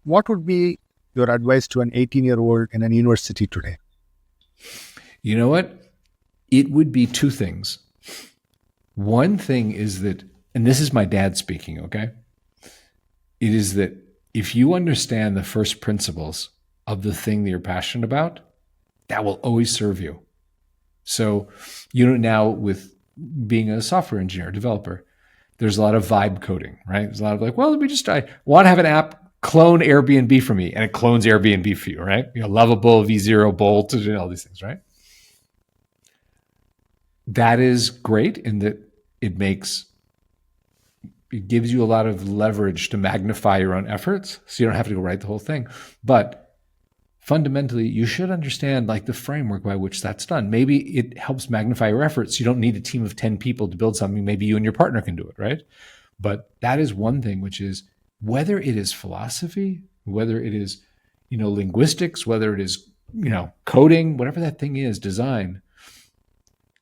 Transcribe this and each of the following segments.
what would be your advice to an 18-year-old in a university today? You know what? It would be two things. One thing is that, and this is my dad speaking, okay? It is that if you understand the first principles of the thing that you're passionate about, that will always serve you. So, now with being a software engineer, developer, there's a lot of vibe coding, right? There's a lot of like, well, let me just I want to have an app clone Airbnb for me, and it clones Airbnb for you, right? Lovable, V0, Bolt, all these things, right? That is great in that it gives you a lot of leverage to magnify your own efforts, so you don't have to go write the whole thing. But fundamentally, you should understand like the framework by which that's done. Maybe it helps magnify your efforts. You don't need a team of 10 people to build something. Maybe you and your partner can do it, right? But that is one thing, which is whether it is philosophy, whether it is, linguistics, whether it is, coding, whatever that thing is, design,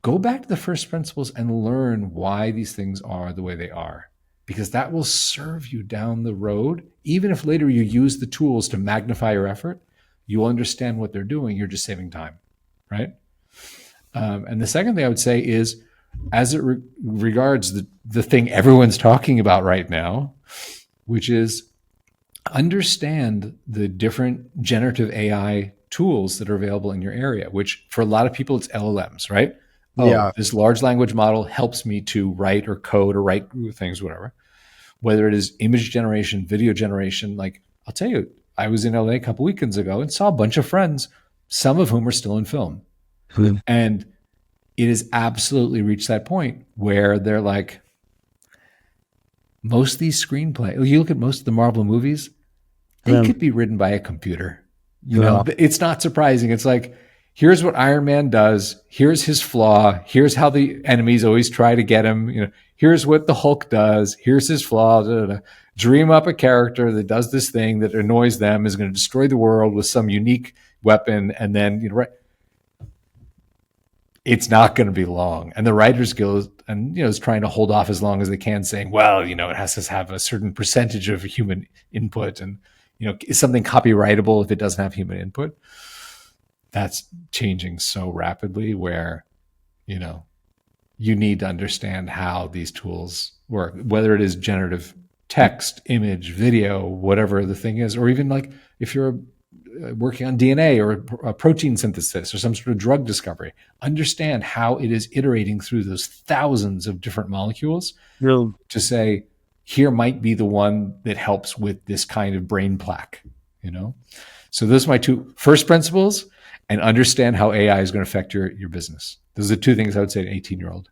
go back to the first principles and learn why these things are the way they are, because that will serve you down the road. Even if later you use the tools to magnify your effort, you understand what they're doing. You're just saving time, right? And the second thing I would say is, as it regards the thing everyone's talking about right now, which is understand the different generative AI tools that are available in your area, which for a lot of people, it's LLMs, right? This large language model helps me to write or code or write things, whatever. Whether it is image generation, video generation, like I'll tell you, I was in LA a couple weekends ago and saw a bunch of friends, some of whom are still in film. And it has absolutely reached that point where they're like, most of these screenplays, you look at most of the Marvel movies, they could be written by a computer. It's not surprising. It's like, here's what Iron Man does. Here's his flaw. Here's how the enemies always try to get him. Here's what the Hulk does. Here's his flaw. Dream up a character that does this thing that annoys them, is going to destroy the world with some unique weapon. And then, it's not going to be long. And the Writers Guild is trying to hold off as long as they can, saying, well, it has to have a certain percentage of human input. And, is something copyrightable if it doesn't have human input? That's changing so rapidly where, you need to understand how these tools work, whether it is generative text, image, video, whatever the thing is, or even like if you're working on DNA or a protein synthesis or some sort of drug discovery, understand how it is iterating through those thousands of different molecules to say, here might be the one that helps with this kind of brain plaque, So those are my two first principles, and understand how AI is going to affect your business. Those are the two things I would say to an 18-year-old.